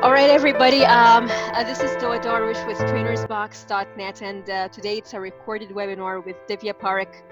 All right, everybody. This is Doa Darwish with trainersbox.net, and today it's a recorded webinar with Divya Parekh.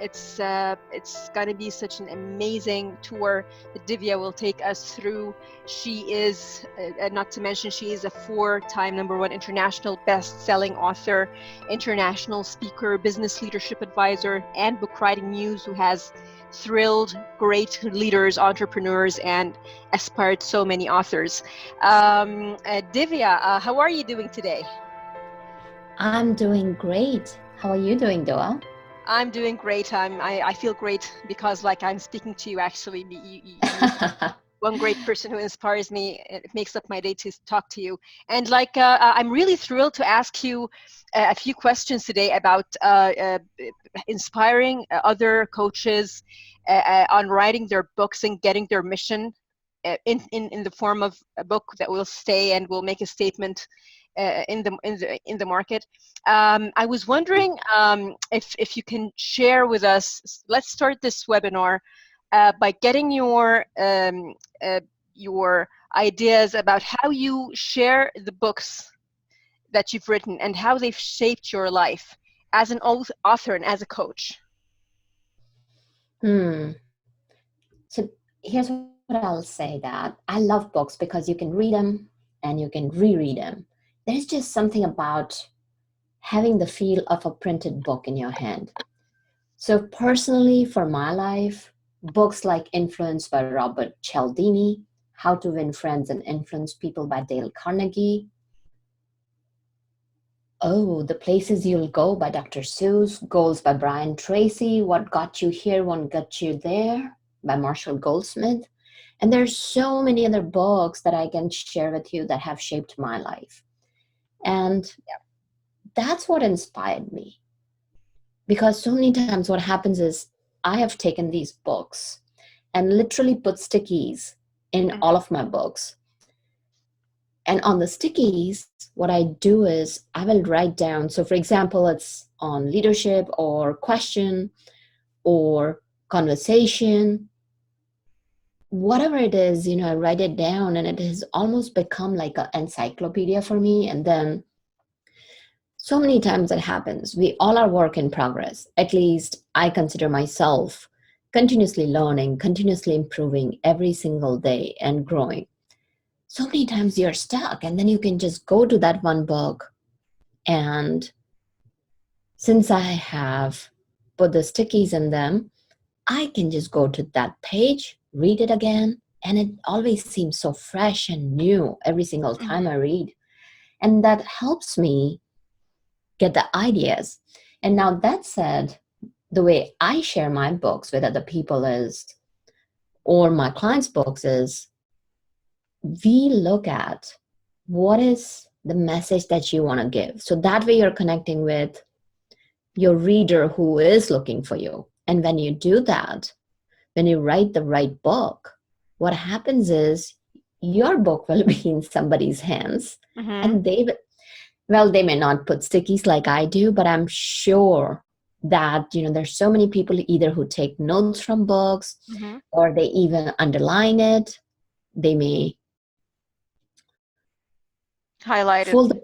It's going to be such an amazing tour that Divya will take us through. She is, not to mention, she is a 4-time #1 international best-selling author, international speaker, business leadership advisor, and book writing muse who has thrilled great leaders, entrepreneurs, and aspired so many authors. Divya, how are you doing today? I'm doing great. How are you doing, Doa? I'm doing great. I feel great because I'm speaking to you actually. You one great person who inspires me. It makes up my day to talk to you. And I'm really thrilled to ask you a few questions today about inspiring other coaches on writing their books and getting their mission in the form of a book that will stay and will make a statement in the market. I was wondering if you can share with us. Let's start this webinar by getting your ideas about how you share the books that you've written and how they've shaped your life as an author and as a coach. So here's what I'll say, that I love books because you can read them and you can reread them. There's just something about having the feel of a printed book in your hand. So personally, for my life, books like Influence by Robert Cialdini, How to Win Friends and Influence People by Dale Carnegie, The Places You'll Go by Dr. Seuss, Goals by Brian Tracy, What Got You Here Won't Get You There by Marshall Goldsmith. And there's so many other books that I can share with you that have shaped my life. And that's what inspired me. Because so many times what happens is I have taken these books and literally put stickies in all of my books. And on the stickies, what I do is I will write down. So for example, it's on leadership or question or conversation, whatever it is, I write it down, and it has almost become like an encyclopedia for me. And then so many times it happens. We all are work in progress. At least I consider myself continuously learning, continuously improving every single day and growing. So many times you're stuck, and then you can just go to that one book. And since I have put the stickies in them, I can just go to that page, read it again, and it always seems so fresh and new every single time I read. And that helps me get the ideas. And now that said, the way I share my books with other people is, or my clients' books is, we look at what is the message that you want to give. So that way you're connecting with your reader who is looking for you. And when you do that, when you write the right book, what happens is your book will be in somebody's hands, and they may not put stickies like I do, but I'm sure that, there's so many people either who take notes from books or they even underline it. They may Highlighted.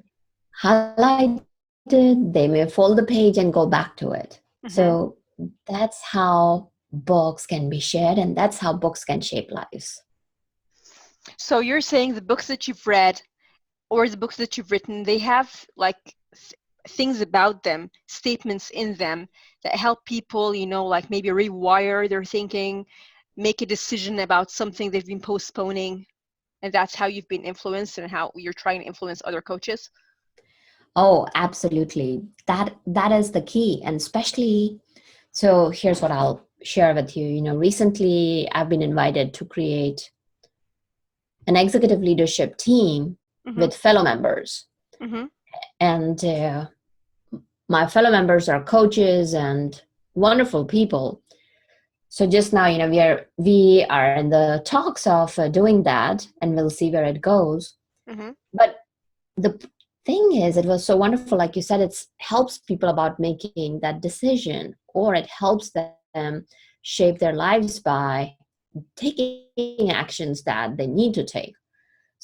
highlight it. They may fold the page and go back to it. So that's how books can be shared, and that's how books can shape lives. So you're saying the books that you've read or the books that you've written, they have things about them, statements in them that help people, maybe rewire their thinking, make a decision about something they've been postponing. And that's how you've been influenced and how you're trying to influence other coaches? Oh, absolutely. That is the key. And especially, so here's what I'll share with you. Recently I've been invited to create an executive leadership team with fellow members. And my fellow members are coaches and wonderful people. So just now, we are in the talks of doing that, and we'll see where it goes. But the thing is, it was so wonderful. Like you said, it helps people about making that decision, or it helps them shape their lives by taking actions that they need to take.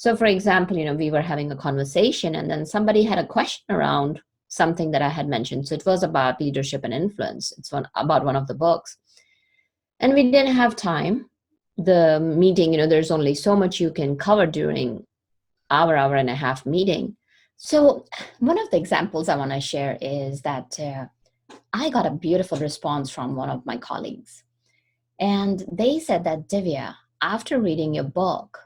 So, for example, we were having a conversation and then somebody had a question around something that I had mentioned. So it was about leadership and influence. It's about one of the books. And we didn't have time. The meeting, there's only so much you can cover during hour and a half meeting. So one of the examples I want to share is that I got a beautiful response from one of my colleagues. And they said that, Divya, after reading your book,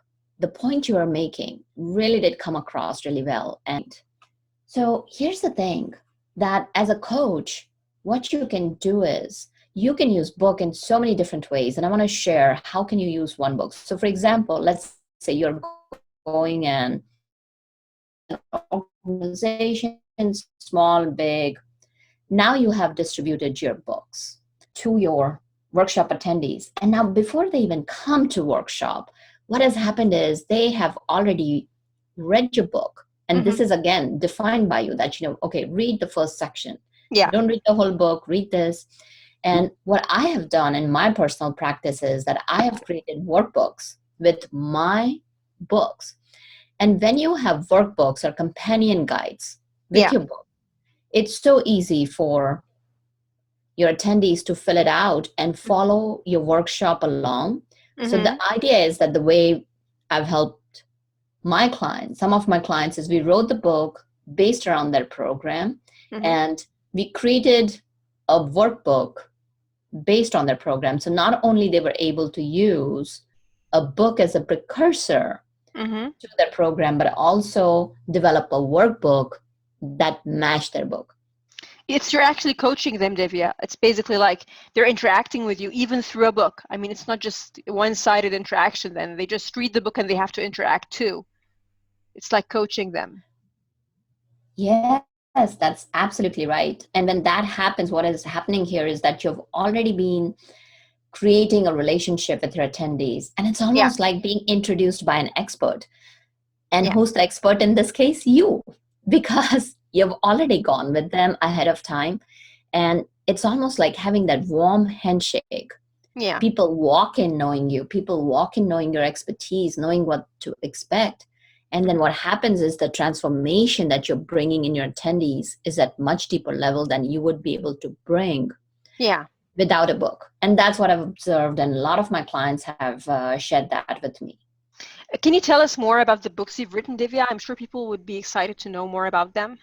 the point you are making really did come across really well. And so here's the thing, that as a coach, what you can do is you can use book in so many different ways. And I want to share how can you use one book. So for example, let's say you're going and an organization, small, big. Now you have distributed your books to your workshop attendees. And now before they even come to workshop, what has happened is they have already read your book. And this is again defined by you that, okay, read the first section. Yeah. Don't read the whole book, read this. And what I have done in my personal practice is that I have created workbooks with my books. And when you have workbooks or companion guides with your book, it's so easy for your attendees to fill it out and follow your workshop along. So the idea is that the way I've helped my clients, some of my clients, is we wrote the book based around their program, and we created a workbook based on their program. So not only they were able to use a book as a precursor to their program, but also develop a workbook that matched their book. You're actually coaching them, Divya. It's basically like they're interacting with you even through a book. I mean, it's not just one-sided interaction then. They just read the book and they have to interact too. It's like coaching them. Yes, that's absolutely right. And when that happens, what is happening here is that you've already been creating a relationship with your attendees. And it's almost like being introduced by an expert. And who's the expert in this case? You, because you've already gone with them ahead of time. And it's almost like having that warm handshake. Yeah. People walk in knowing you. People walk in knowing your expertise, knowing what to expect. And then what happens is the transformation that you're bringing in your attendees is at much deeper level than you would be able to bring without a book. And that's what I've observed. And a lot of my clients have shared that with me. Can you tell us more about the books you've written, Divya? I'm sure people would be excited to know more about them.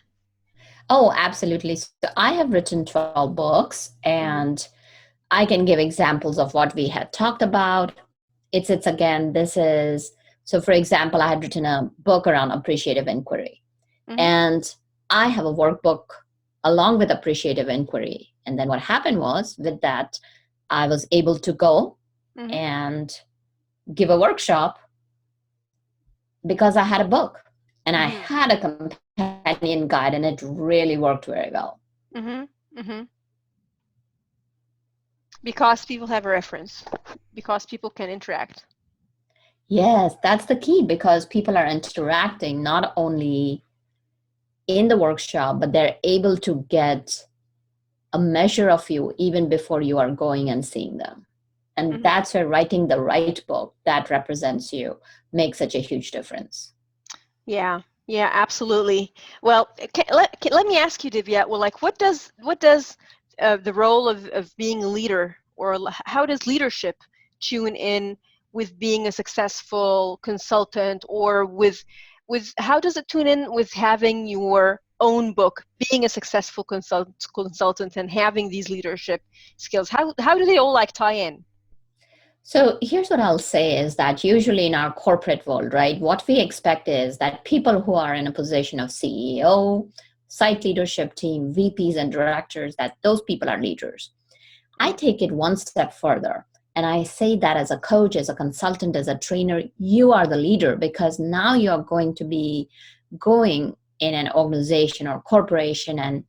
Oh, absolutely. So I have written 12 books, and I can give examples of what we had talked about. It's again, this is, so for example, I had written a book around appreciative inquiry. And I have a workbook along with appreciative inquiry. And then what happened was with that, I was able to go and give a workshop because I had a book and I had a companion guide, and it really worked very well. Because people have a reference, because people can interact. Yes, that's the key, because people are interacting not only in the workshop, but they're able to get a measure of you even before you are going and seeing them. And that's where writing the right book that represents you makes such a huge difference. Yeah, absolutely. Well, let me ask you, Divya. Well, like, what does the role of being a leader, or how does leadership tune in with being a successful consultant, or with how does it tune in with having your own book, being a successful consultant, and having these leadership skills? How do they all like tie in? So here's what I'll say is that usually in our corporate world, right, what we expect is that people who are in a position of CEO, site leadership team, VPs and directors, that those people are leaders. I take it one step further, and I say that as a coach, as a consultant, as a trainer, you are the leader, because now you're going to be going in an organization or corporation and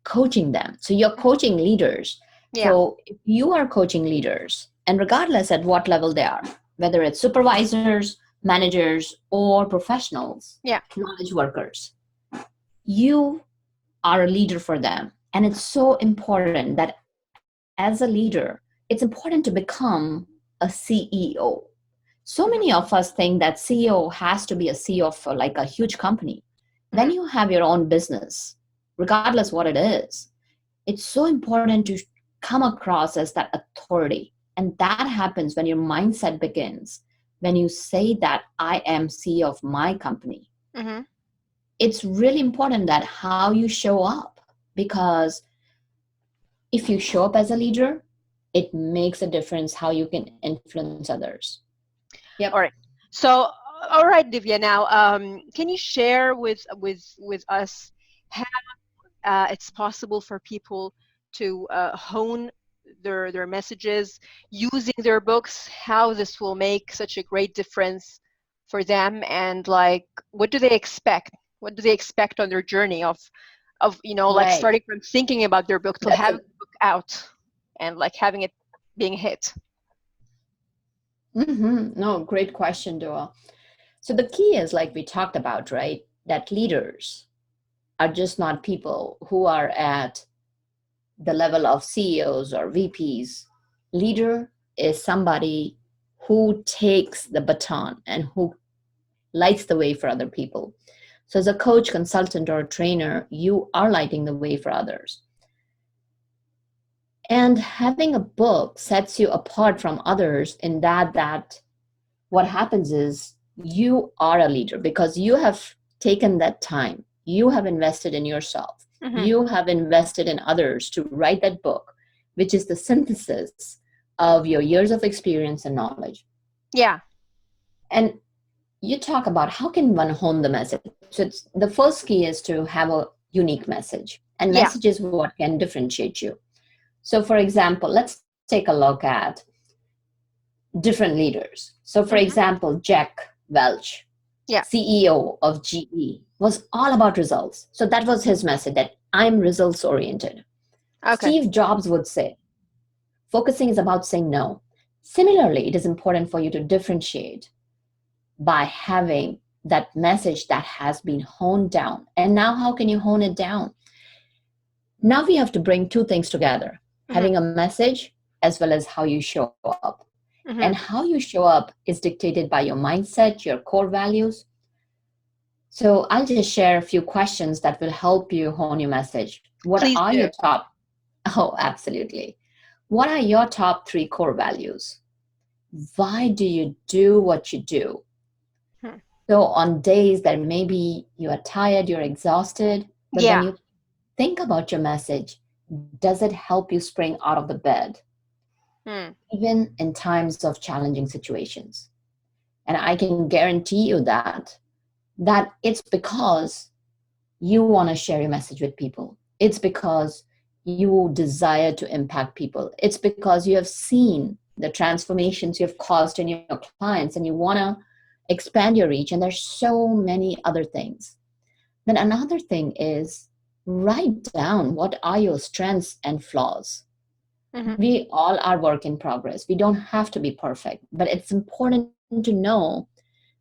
coaching them. So you're coaching leaders. So if you are coaching leaders, and regardless at what level they are, whether it's supervisors, managers, or professionals, knowledge workers, you are a leader for them. And it's so important that as a leader, it's important to become a CEO. So Mm-hmm. many of us think that CEO has to be a CEO of like a huge company. When Mm-hmm. you have your own business, regardless what it is, it's so important to come across as that authority. And that happens when your mindset begins, when you say that I am CEO of my company. Mm-hmm. It's really important that how you show up, because if you show up as a leader, it makes a difference how you can influence others. Yep. All right. So, all right, Divya. Now, can you share with us how it's possible for people to hone their messages using their books? How this will make such a great difference for them, and like, what do they expect? What do they expect on their journey of like Right. starting from thinking about their book to That's having a the book out and like having it being a hit? no, great question, Dua. So the key is like we talked about, right? That leaders are just not people who are at the level of CEOs or VPs. Leader is somebody who takes the baton and who lights the way for other people. So, as a coach, consultant, or a trainer, you are lighting the way for others. And having a book sets you apart from others in that what happens is you are a leader because you have taken that time. You have invested in yourself. Mm-hmm. You have invested in others to write that book, which is the synthesis of your years of experience and knowledge. Yeah. And you talk about how can one hone the message. So it's, the first key is to have a unique message, and Yeah. message is what can differentiate you. So for example, let's take a look at different leaders. So for Mm-hmm. example, Jack Welch, Yeah. CEO of GE, was all about results. So that was his message, that I'm results oriented. Okay. Steve Jobs would say, focusing is about saying no. Similarly, it is important for you to differentiate by having that message that has been honed down. And now, how can you hone it down? Now we have to bring two things together, Mm-hmm. having a message as well as how you show up. And Mm-hmm. how you show up is dictated by your mindset, your core values. So I'll just share a few questions that will help you hone your message. What Please are do. your top? Oh, absolutely. What are your top three core values? Why do you do what you do? Hmm. So on days that maybe you are tired, you're exhausted, but when Yeah. you think about your message, does it help you spring out of the bed, Hmm. even in times of challenging situations? And I can guarantee you that it's because you want to share your message with people. It's because you desire to impact people. It's because you have seen the transformations you've caused in your clients and you want to expand your reach. And there's so many other things. Then another thing is write down what are your strengths and flaws. Mm-hmm. We all are work in progress. We don't have to be perfect, but it's important to know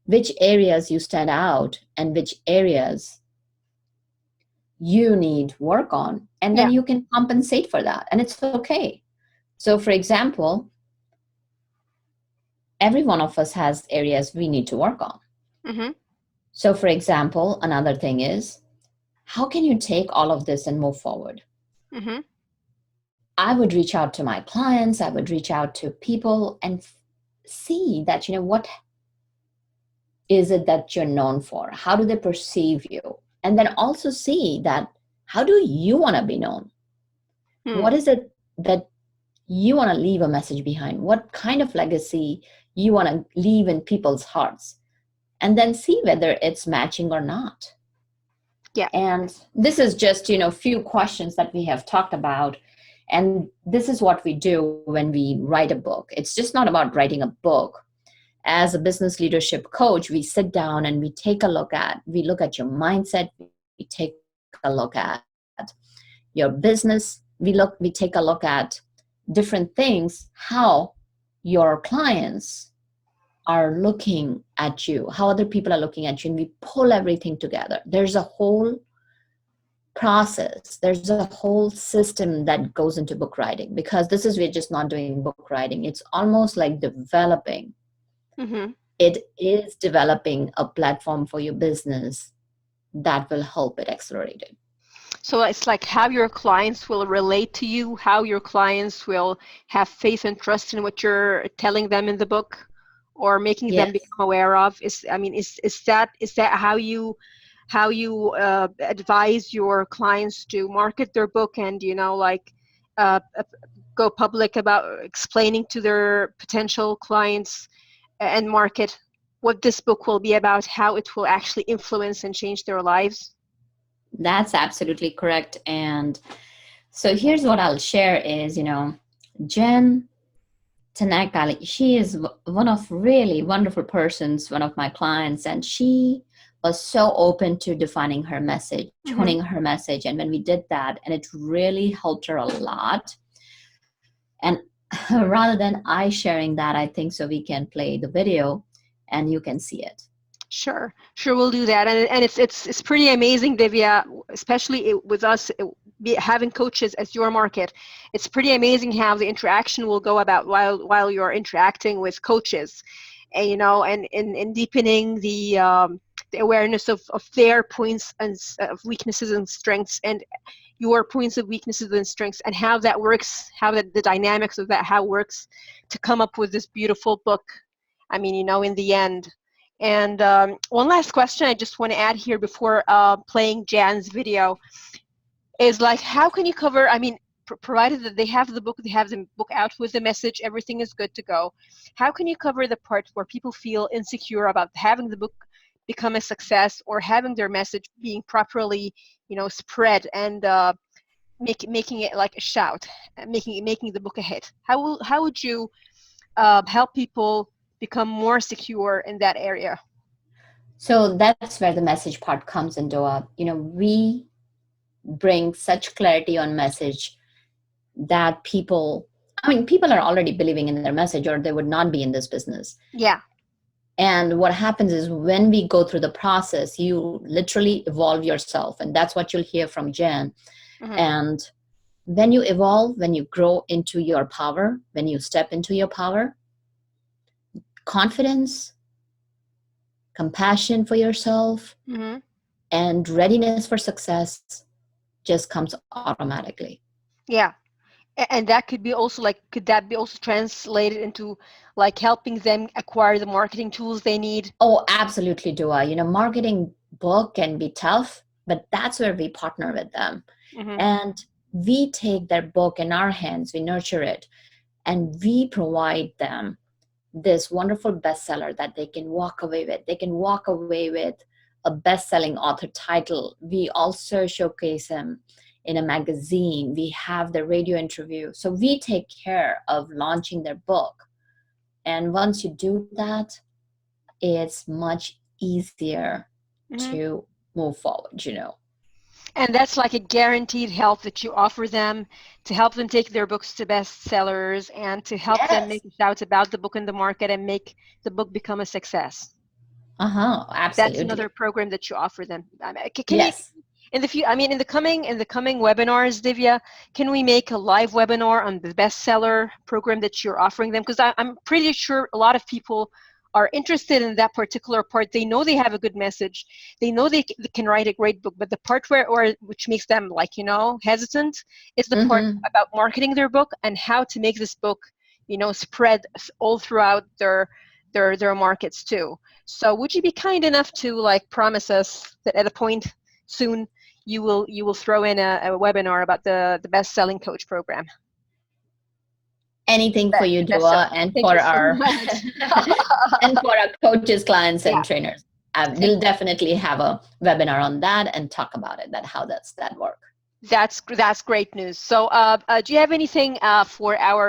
which areas you stand out and which areas you need work on, and then Yeah. you can compensate for that, and it's okay. So for example, every one of us has areas we need to work on. Mm-hmm. So for example, another thing is, how can you take all of this and move forward? Mm-hmm. I would reach out to my clients, I would reach out to people and see that, what is it that you're known for? How do they perceive you? And then also see that, how do you want to be known? Hmm. What is it that you want to leave a message behind? What kind of legacy you want to leave in people's hearts? And then see whether it's matching or not. Yeah. And this is just, few questions that we have talked about. And this is what we do when we write a book. It's just not about writing a book. As a business leadership coach, we sit down and we look at your mindset, we take a look at your business, we take a look at different things, how your clients are looking at you, how other people are looking at you, and we pull everything together. There's a whole process, there's a whole system that goes into book writing, because this is, we're just not doing book writing, it's almost like developing Hmm. It is developing a platform for your business that will help it accelerate it. So it's like how your clients will relate to you, how your clients will have faith and trust in what you're telling them in the book, or making them Yes, become aware of. Is that how you advise your clients to market their book, and like go public about explaining to their potential clients and market what this book will be about, how it will actually influence and change their lives? that's absolutely correct. And so here's what I'll share is, Jen Tanakali, she is one of really wonderful persons, one of my clients, and she was so open to defining her message, Hmm. honing her message. And when we did that, and it really helped her a lot. And rather than I sharing that, I think so we can play the video and you can see it. Sure, we'll do that, and it's pretty amazing, Divya, especially with us having coaches as your market. It's pretty amazing how the interaction will go about while you're interacting with coaches, and and deepening the awareness of their points and of weaknesses and strengths, and your points of weaknesses and strengths, and how that works, how the dynamics of that, how it works to come up with this beautiful book. I mean, in the end. And one last question I just want to add here before playing Jan's video is like, how can you cover? I mean, provided that they have the book out with the message, everything is good to go. How can you cover the part where people feel insecure about having the book become a success, or having their message being properly, spread, and making it like a shout, making the book a hit? How would you help people become more secure in that area? So that's where the message part comes into up. We bring such clarity on message that people are already believing in their message or they would not be in this business. Yeah. And what happens is when we go through the process, you literally evolve yourself. And that's what you'll hear from Jen. Hmm. And when you evolve, when you grow into your power, when you step into your power, confidence, compassion for yourself, Hmm. and readiness for success just comes automatically. Yeah. And that could be also like, could that be also translated into like helping them acquire the marketing tools they need? Oh, absolutely, Dua. Marketing book can be tough, but that's where we partner with them. Hmm. And we take their book in our hands, we nurture it, and we provide them this wonderful bestseller that they can walk away with. They can walk away with a best-selling author title. We also showcase them in a magazine. We have the radio interview. So we take care of launching their book. And once you do that, it's much easier Hmm. to move forward, And that's like a guaranteed help that you offer them to help them take their books to bestsellers, and to help them Yes. make a shout about the book in the market and make the book become a success. Uh-huh. That's another Absolutely. program that you offer them. Can you, Yes. in the few, I mean, in the coming webinars, Divya, can we make a live webinar on the bestseller program that you're offering them? Because I'm pretty sure a lot of people are interested in that particular part. They know they have a good message. They know they can write a great book, but the part which makes them like, hesitant, is the part Mm-hmm. about marketing their book and how to make this book, spread all throughout their markets too. So would you be kind enough to like promise us that at a point soon you will throw in a webinar about the best selling coach program? Anything for you, The best Dua, seller. and Thank you for so our much. and for our coaches, clients, Yeah, and trainers. and We'll definitely have a webinar on that and talk about it. That how does that work? that's great news. So do you have anything for our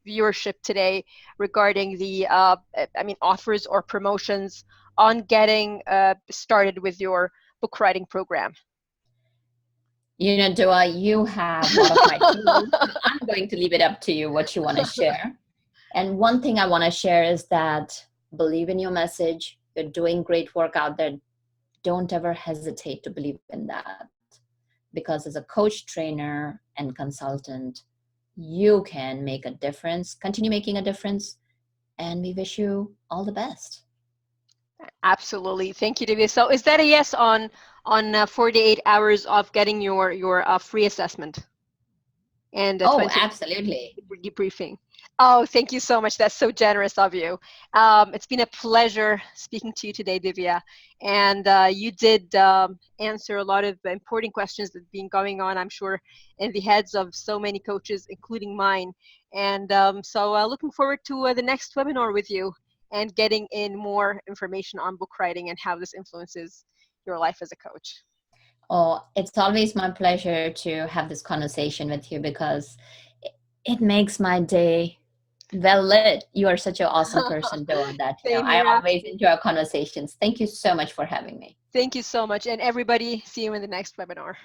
viewership today regarding the I mean, offers or promotions on getting started with your book writing program? Dua, you have a lot of my tools, so I'm going to leave it up to you what you want to share. And one thing I want to share is that believe in your message. You're doing great work out there. Don't ever hesitate to believe in that. Because as a coach, trainer, and consultant, you can make a difference, continue making a difference, and we wish you all the best. Absolutely. Thank you, Divya. So is that a yes on 48 hours of getting your free assessment and Oh, 20 absolutely. debriefing? Oh, thank you so much. That's so generous of you. It's been a pleasure speaking to you today, Divya. And you did answer a lot of important questions that have been going on, I'm sure, in the heads of so many coaches, including mine. And so looking forward to the next webinar with you and getting in more information on book writing and how this influences your life as a coach. Oh, it's always my pleasure to have this conversation with you because it makes my day well lit. You are such an awesome person doing that. Same I here. always enjoy our conversations. Thank you so much for having me. Thank you so much. And everybody, see you in the next webinar.